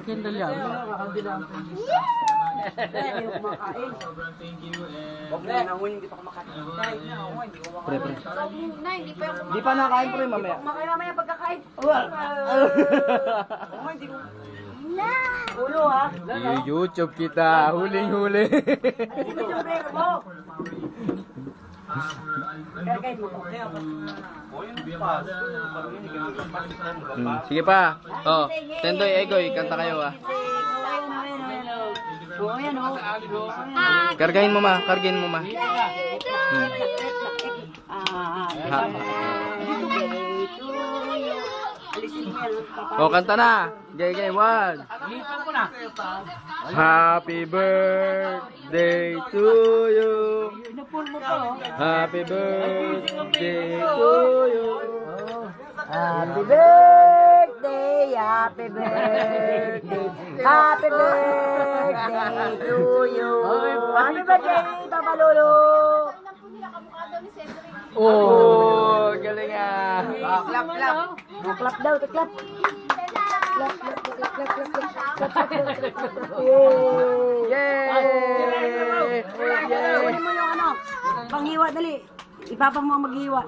Kendall yan. Hindi ko kumakain. Huwag na nangunin, hindi pa kumakain. Pre, pre. Hindi pa yung Di pa nakain pre mamaya. Kumakain mamaya pagkakain. Hindi ko. Ulo ha. YouTube kita, huling-huli. Hindi ko sombrero mo. Kaya mo. Sige pa. Oh, Tendoy, Egoy, kanta kayo ah. Oo, yan o. Kargahin mo ma, kargahin mo ma. Ha. Oh, kanta na. Gay, gay, one. Happy birthday to you. Happy birthday to you. Happy birthday, happy birthday, happy birthday to you. Happy birthday, Papa Lolo. Oh, galing ah. Clap, clap. Clap daw, clap. Clap, clap, clap, clap, clap, clap. Yay! Kunin mo yung ano, panghiwa, dali. Ipapa mo ang maghiwa.